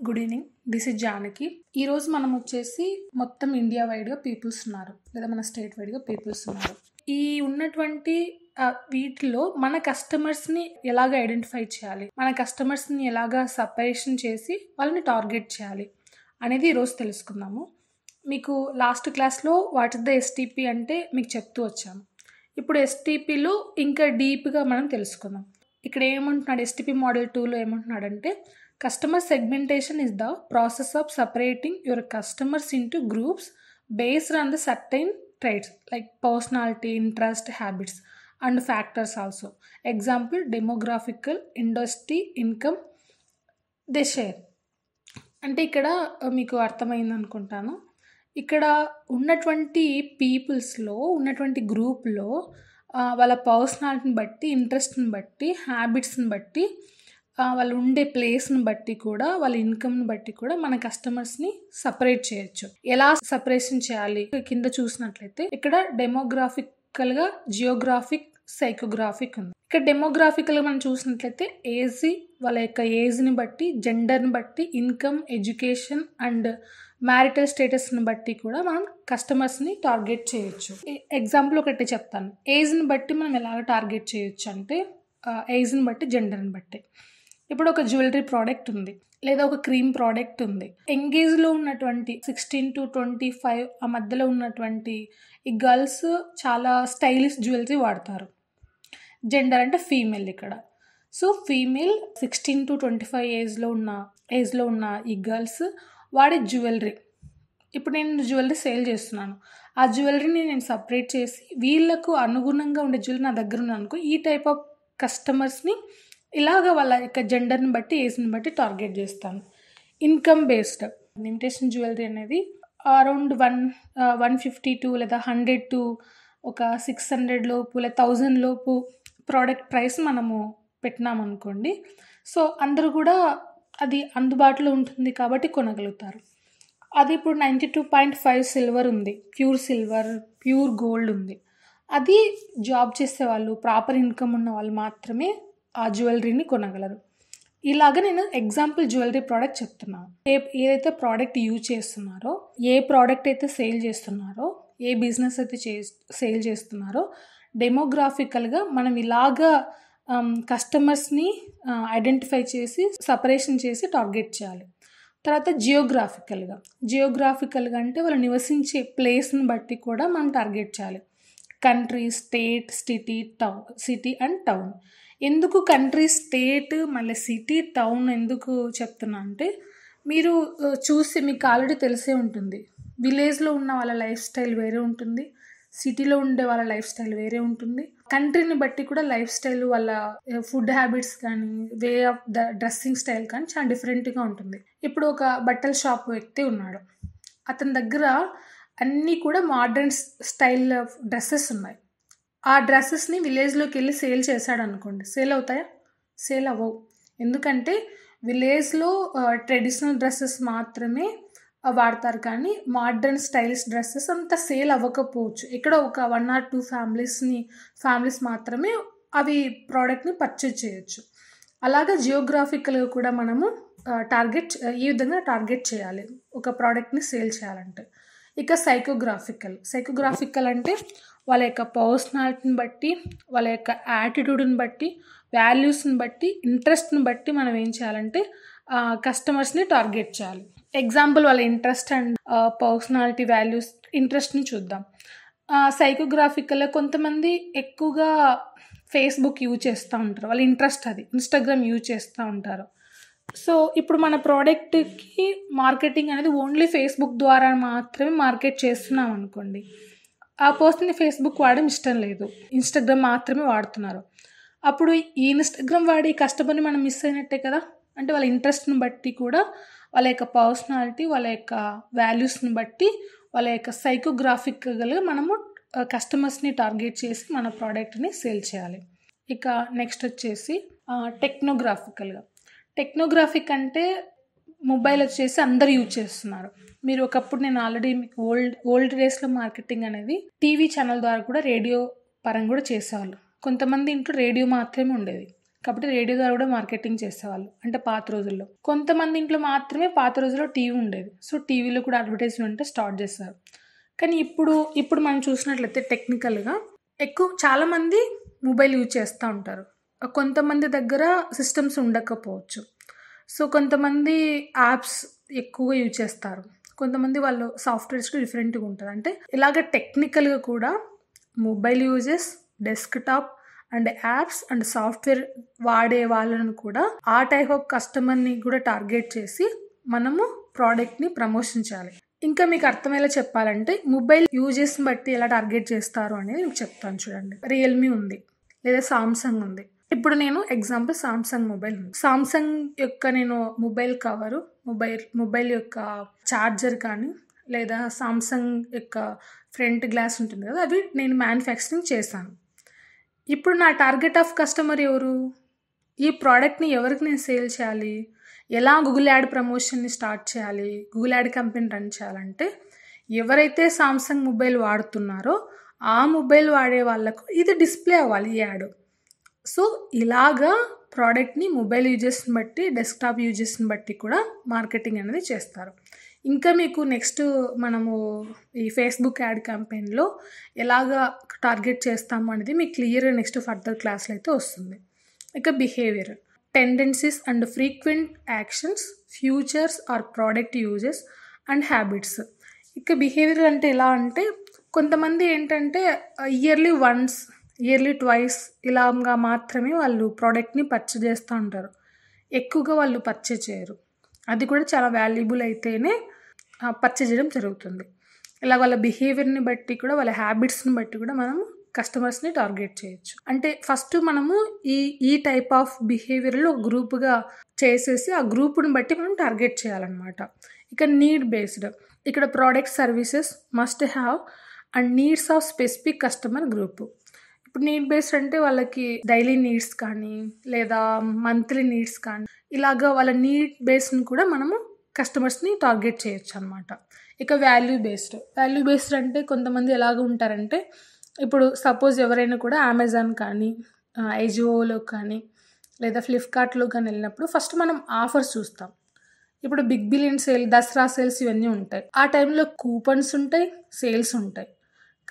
Good evening. This is Janaki. ఈరోజు మనం వచ్చేసి మొత్తం ఇండియా వైడ్గా పీపుల్స్ ఉన్నారు, లేదా మన స్టేట్ వైడ్గా పీపుల్స్ ఉన్నారు. ఈ ఉన్నటువంటి వీటిలో మన కస్టమర్స్ని ఎలాగ ఐడెంటిఫై చేయాలి, మన కస్టమర్స్ని ఎలాగ సపరేషన్ చేసి వాళ్ళని టార్గెట్ చేయాలి అనేది ఈరోజు తెలుసుకుందాము. మీకు లాస్ట్ క్లాస్లో వాట్ ఇస్ ద ఎస్టీపీ అంటే మీకు చెప్తూ వచ్చాము. ఇప్పుడు ఎస్టీపీలో ఇంకా డీప్గా మనం తెలుసుకుందాం. ఇక్కడ ఏమంటున్నాడు, ఎస్టీపీ మోడల్ 2లో ఏమంటున్నాడంటే, customer segmentation is the process of separating your customers into groups based on the certain traits like personality, interest, habits and factors also. Example, demographical, industry, income, they share. అంటే ఇక్కడ మీకు అర్థమైంది అనుకుంటాను. ఇక్కడ ఉన్నటువంటి పీపుల్స్లో ఉన్నటువంటి గ్రూప్లో వాళ్ళ పర్సనాలిటీని బట్టి, ఇంట్రెస్ట్ని బట్టి, హ్యాబిట్స్ని బట్టి, వాళ్ళు ఉండే ప్లేస్ని బట్టి కూడా, వాళ్ళ ఇన్కమ్ని బట్టి కూడా మన కస్టమర్స్ని సపరేట్ చేయొచ్చు. ఎలా సపరేషన్ చేయాలి కింద చూసినట్లయితే, ఇక్కడ డెమోగ్రాఫికల్గా, జియోగ్రాఫిక్, సైకోగ్రాఫిక్ ఉంది. ఇక్కడ డెమోగ్రాఫికల్గా మనం చూసినట్లయితే ఏజ్, వాళ్ళ యొక్క ఏజ్ని బట్టి, జెండర్ని బట్టి, ఇన్కమ్, ఎడ్యుకేషన్ అండ్ మ్యారిటల్ స్టేటస్ని బట్టి కూడా మనం కస్టమర్స్ని టార్గెట్ చేయొచ్చు. ఎగ్జాంపుల్ ఒకటి చెప్తాను. ఏజ్ని బట్టి మనం ఎలాగ టార్గెట్ చేయొచ్చు అంటే, ఏజ్ని బట్టి, జెండర్ని బట్టి. ఇప్పుడు ఒక జ్యువెలరీ ప్రోడక్ట్ ఉంది, లేదా ఒక క్రీమ్ ప్రోడక్ట్ ఉంది. ఎంగేజ్లో ఉన్నటువంటి 16 to 25 ఆ మధ్యలో ఉన్నటువంటి ఈ గర్ల్స్ చాలా స్టైలిష్ జ్యువెలరీ వాడతారు. జెండర్ అంటే ఫీమేల్ ఇక్కడ. సో ఫీమేల్ 16 to 25 ఏజ్లో ఉన్న ఈ గర్ల్స్ వాడే జ్యువెలరీ. ఇప్పుడు నేను జ్యువెలరీ సేల్ చేస్తున్నాను. ఆ జ్యువెలరీని నేను సపరేట్ చేసి వీళ్ళకు అనుగుణంగా ఉండే జ్యువెలరీ నా దగ్గర ఉంది అనుకో, ఈ టైప్ ఆఫ్ కస్టమర్స్ని ఇలాగ వాళ్ళ యొక్క జెండర్ని బట్టి, ఏజ్ని బట్టి టార్గెట్ చేస్తాను. ఇన్కమ్ బేస్డ్ ఇమిటేషన్ జ్యువెలరీ అనేది అరౌండ్ 150 to లేదా 100 to ఒక 600 లోపు లేదా 1000 లోపు ప్రోడక్ట్ ప్రైస్ మనము పెట్టినామనుకోండి. సో అందరూ కూడా అది అందుబాటులో ఉంటుంది కాబట్టి కొనగలుగుతారు. అది ఇప్పుడు 92.5 సిల్వర్ ఉంది, ప్యూర్ సిల్వర్, ప్యూర్ గోల్డ్ ఉంది. అది జాబ్ చేసే వాళ్ళు, ప్రాపర్ ఇన్కమ్ ఉన్న వాళ్ళు మాత్రమే ఆ జ్యువెలరీని కొనగలరు. ఇలాగ నేను ఎగ్జాంపుల్ జ్యువెలరీ ప్రోడక్ట్ చెప్తున్నాను. ఏదైతే ప్రోడక్ట్ యూజ్ చేస్తున్నారో, ఏ ప్రోడక్ట్ అయితే సేల్ చేస్తున్నారో, ఏ బిజినెస్ అయితే సేల్ చేస్తున్నారో, డెమోగ్రాఫికల్గా మనం ఇలాగా కస్టమర్స్ని ఐడెంటిఫై చేసి, సపరేషన్ చేసి టార్గెట్ చేయాలి. తర్వాత జియోగ్రాఫికల్గా అంటే వాళ్ళు నివసించే ప్లేస్ని బట్టి కూడా మనం టార్గెట్ చేయాలి. Country, state, city and town. ఎందుకు కంట్రీ, స్టేట్, మళ్ళీ సిటీ, టౌన్ ఎందుకు చెప్తున్నా అంటే, మీరు చూసి మీకు ఆల్రెడీ తెలిసే ఉంటుంది. విలేజ్లో ఉన్న వాళ్ళ లైఫ్ స్టైల్ వేరే ఉంటుంది, సిటీలో ఉండే వాళ్ళ లైఫ్ స్టైల్ వేరే ఉంటుంది. కంట్రీని బట్టి కూడా లైఫ్ స్టైల్, వాళ్ళ ఫుడ్ హ్యాబిట్స్ కానీ, way of the dressing style కానీ చాలా డిఫరెంట్గా ఉంటుంది. ఇప్పుడు ఒక బట్టల షాప్ వ్యక్తి ఉన్నాడు, అతని దగ్గర అన్నీ కూడా మోడర్న్ స్టైల్ డ్రెస్సెస్ ఉన్నాయి. ఆ డ్రెస్సెస్ని విలేజ్లోకి వెళ్ళి సేల్ చేశాడు అనుకోండి, సేల్ అవుతాయా? సేల్ అవ్వవు. ఎందుకంటే విలేజ్లో ట్రెడిషనల్ డ్రెస్సెస్ మాత్రమే వాడతారు, కానీ మోడర్న్ స్టైలిష్ డ్రెస్సెస్ అంత సేల్ అవ్వకపోవచ్చు. ఇక్కడ ఒక 1 or 2 ఫ్యామిలీస్ మాత్రమే అవి ప్రోడక్ట్ని పర్చేజ్ చేయొచ్చు. అలాగా జియోగ్రాఫికల్గా కూడా మనము ఈ విధంగా టార్గెట్ చేయాలి ఒక ప్రోడక్ట్ని సేల్ చేయాలంటే. ఇక సైకోగ్రాఫికల్ అంటే వాళ్ళ యొక్క పర్సనాలిటీని బట్టి, వాళ్ళ యొక్క యాటిట్యూడ్ని బట్టి, వాల్యూస్ని బట్టి, ఇంట్రెస్ట్ని బట్టి మనం ఏం చేయాలంటే కస్టమర్స్ని టార్గెట్ చేయాలి. ఎగ్జాంపుల్, వాళ్ళ ఇంట్రెస్ట్ అండ్ పర్సనాలిటీ, వాల్యూస్, ఇంట్రెస్ట్ని చూద్దాం. సైకోగ్రాఫికల్లో కొంతమంది ఎక్కువగా ఫేస్బుక్ యూజ్ చేస్తూ ఉంటారు, వాళ్ళ ఇంట్రెస్ట్ అది. ఇన్స్టాగ్రామ్ యూజ్ చేస్తూ ఉంటారు. సో ఇప్పుడు మన ప్రోడక్ట్కి మార్కెటింగ్ అనేది ఓన్లీ ఫేస్బుక్ ద్వారా మాత్రమే మార్కెట్ చేస్తున్నాం అనుకోండి, ఆ పర్సన్ని ఫేస్బుక్ వాడడం ఇష్టం లేదు, ఇన్స్టాగ్రామ్ మాత్రమే వాడుతున్నారు. అప్పుడు ఈ ఇన్స్టాగ్రామ్ వాడి కస్టమర్ని మనం మిస్ అయినట్టే కదా. అంటే వాళ్ళ ఇంట్రెస్ట్ని బట్టి కూడా, వాళ్ళ యొక్క పర్సనాలిటీ, వాళ్ళ యొక్క వాల్యూస్ని బట్టి, వాళ్ళ యొక్క సైకోగ్రాఫికల్గా మనము కస్టమర్స్ని టార్గెట్ చేసి మన ప్రోడక్ట్ని సేల్ చేయాలి. ఇక నెక్స్ట్ వచ్చేసి టెక్నోగ్రాఫిక్ అంటే మొబైల్ వచ్చేసి అందరు యూజ్ చేస్తున్నారు. మీరు ఒకప్పుడు, నేను ఆల్రెడీ మీకు ఓల్డ్ డేస్లో మార్కెటింగ్ అనేది టీవీ ఛానల్ ద్వారా కూడా, రేడియో పరంగా కూడా చేసేవాళ్ళు. కొంతమంది ఇంట్లో రేడియో మాత్రమే ఉండేది, కాబట్టి రేడియో ద్వారా కూడా మార్కెటింగ్ చేసేవాళ్ళు, అంటే పాత రోజుల్లో. కొంతమంది ఇంట్లో మాత్రమే పాత రోజుల్లో టీవీ ఉండేది, సో టీవీలో కూడా అడ్వర్టైజ్మెంట్ స్టార్ట్ చేశారు. కానీ ఇప్పుడు మనం చూసినట్లయితే టెక్నికల్గా చాలామంది మొబైల్ యూజ్ చేస్తూ ఉంటారు. కొంతమంది దగ్గర సిస్టమ్స్ ఉండకపోవచ్చు, సో కొంతమంది యాప్స్ ఎక్కువగా యూజ్ చేస్తారు, కొంతమంది వాళ్ళు సాఫ్ట్వేర్స్ డిఫరెంట్గా ఉంటుంది. అంటే ఇలాగ టెక్నికల్గా కూడా mobile uses, desktop and apps and software వాడే వాళ్ళను కూడా ఆ టైప్ ఆఫ్ కస్టమర్ని కూడా టార్గెట్ చేసి మనము ప్రోడక్ట్ని ప్రమోషన్ చేయాలి. ఇంకా మీకు అర్థమయ్యేలా చెప్పాలంటే మొబైల్ యూజెస్ని బట్టి ఎలా టార్గెట్ చేస్తారు అనేది మీకు చెప్తాను చూడండి. రియల్మీ ఉంది, లేదా సామ్సంగ్ ఉంది. ఇప్పుడు నేను ఎగ్జాంపుల్ సామ్సంగ్ మొబైల్ ఉంది. సామ్సంగ్ యొక్క నేను మొబైల్ కవరు, మొబైల్ యొక్క ఛార్జర్ కానీ, లేదా సామ్సంగ్ యొక్క ఫ్రంట్ గ్లాస్ ఉంటుంది కదా, అవి నేను మ్యానుఫ్యాక్చరింగ్ చేశాను. ఇప్పుడు నా టార్గెట్ ఆఫ్ కస్టమర్ ఎవరు? ఈ ప్రోడక్ట్ని ఎవరికి నేను సేల్ చేయాలి? ఎలా గూగుల్ యాడ్ ప్రమోషన్ని స్టార్ట్ చేయాలి, గూగుల్ యాడ్ కంపెనీ రన్ చేయాలంటే ఎవరైతే సామ్సంగ్ మొబైల్ వాడుతున్నారో ఆ మొబైల్ వాడే వాళ్ళకు ఇది డిస్ప్లే అవ్వాలి ఈ యాడ్. సో ఇలాగా ప్రోడక్ట్ని మొబైల్ యూజెస్ని బట్టి, డెస్క్టాప్ యూజెస్ని బట్టి కూడా మార్కెటింగ్ అనేది చేస్తారు. ఇంకా మీకు నెక్స్ట్ మనము ఈ ఫేస్బుక్ యాడ్ క్యాంపెయిన్లో ఎలాగా టార్గెట్ చేస్తాము అనేది మీకు క్లియర్గా నెక్స్ట్ ఫర్దర్ క్లాస్లో అయితే వస్తుంది. ఇక behaviour, tendencies and frequent actions, futures or product uses and habits. ఇక బిహేవియర్ అంటే ఎలా అంటే కొంతమంది ఏంటంటే ఇయర్లీ వన్స్, ఇయర్లీ ట్వైస్ ఇలాగా మాత్రమే వాళ్ళు ప్రోడక్ట్ని పర్చేజ్ చేస్తూ ఉంటారు, ఎక్కువగా వాళ్ళు పర్చేజ్ చేయరు. అది కూడా చాలా వాల్యుబుల్ అయితేనే పర్చేజ్ చేయడం జరుగుతుంది. ఇలా వాళ్ళ బిహేవియర్ని బట్టి కూడా, వాళ్ళ హ్యాబిట్స్ని బట్టి కూడా మనము కస్టమర్స్ని టార్గెట్ చేయొచ్చు. అంటే ఫస్ట్ మనము ఈ టైప్ ఆఫ్ బిహేవియర్లో గ్రూప్గా చేసేసి ఆ గ్రూప్ని బట్టి మనం టార్గెట్ చేయాలన్నమాట. ఇక నీడ్ బేస్డ్, ఇక్కడ product services must have and needs of specific customer group. ఇప్పుడు నీడ్ బేస్డ్ అంటే వాళ్ళకి డైలీ నీడ్స్ కానీ, లేదా మంత్లీ నీడ్స్ కానీ, ఇలాగా వాళ్ళ నీడ్ బేస్డ్ని కూడా మనము కస్టమర్స్ని టార్గెట్ చేయొచ్చు అనమాట. ఇక వాల్యూ బేస్డ్ అంటే కొంతమంది ఎలాగ ఉంటారంటే, ఇప్పుడు సపోజ్ ఎవరైనా కూడా అమెజాన్ కానీ, ఐజిఓలో కానీ, లేదా ఫ్లిప్కార్ట్లో కానీ వెళ్ళినప్పుడు ఫస్ట్ మనం ఆఫర్స్ చూస్తాం. ఇప్పుడు big billion sale, Dasara sales ఇవన్నీ ఉంటాయి. ఆ టైంలో కూపన్స్ ఉంటాయి, సేల్స్ ఉంటాయి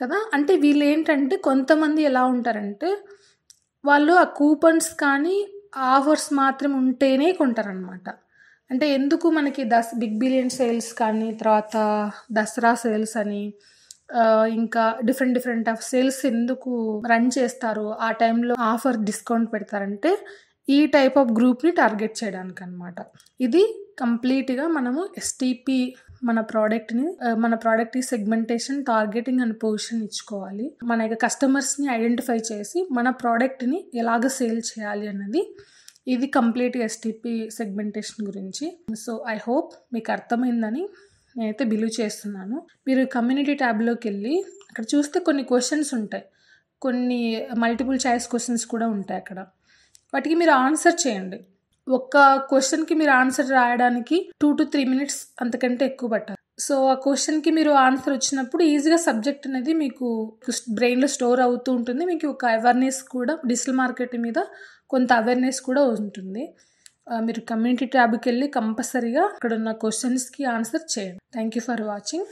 కదా. అంటే వీళ్ళు ఏంటంటే కొంతమంది ఎలా ఉంటారంటే వాళ్ళు ఆ కూపన్స్ కానీ ఆఫర్స్ మాత్రం ఉంటేనే కొంటారనమాట. అంటే ఎందుకు మనకి బిగ్ బిలియన్ సేల్స్ కానీ, తర్వాత దసరా సేల్స్ అని, ఇంకా డిఫరెంట్ ఆఫ్ సేల్స్ ఎందుకు రన్ చేస్తారు, ఆ టైంలో ఆఫర్ డిస్కౌంట్ పెడతారంటే ఈ టైప్ ఆఫ్ గ్రూప్ని టార్గెట్ చేయడానికి అనమాట. ఇది కంప్లీట్గా మనము ఎస్టీపీ మన ప్రోడక్ట్ని సెగ్మెంటేషన్, టార్గెటింగ్ అండ్ పొజిషన్ ఇచ్చుకోవాలి. మన యొక్క కస్టమర్స్ని ఐడెంటిఫై చేసి మన ప్రోడక్ట్ని ఎలాగ సేల్ చేయాలి అన్నది ఇది కంప్లీట్ ఎస్టీపీ సెగ్మెంటేషన్ గురించి. సో ఐ హోప్ మీకు అర్థమైందని నేనైతే బిలీవ్ చేస్తున్నాను. మీరు కమ్యూనిటీ ట్యాబ్లోకి వెళ్ళి అక్కడ చూస్తే కొన్ని క్వశ్చన్స్ ఉంటాయి, కొన్ని మల్టిపుల్ చాయిస్ క్వశ్చన్స్ కూడా ఉంటాయి అక్కడ. వాటికి మీరు ఆన్సర్ చేయండి. ఒక్క క్వశ్చన్కి మీరు ఆన్సర్ రాయడానికి 2 to 3 minutes అంతకంటే ఎక్కువ పట్టాలి. సో ఆ క్వశ్చన్కి మీరు ఆన్సర్ వచ్చినప్పుడు ఈజీగా సబ్జెక్ట్ అనేది మీకు బ్రెయిన్లో స్టోర్ అవుతూ ఉంటుంది. మీకు ఒక అవేర్నెస్ కూడా, డిజిటల్ మార్కెటింగ్ మీద కొంత అవేర్నెస్ కూడా ఉంటుంది. మీరు కమ్యూనిటీ ట్యాబ్కి వెళ్ళి కంపల్సరీగా అక్కడ ఉన్న క్వశ్చన్స్కి ఆన్సర్ చేయండి. Thank you for watching.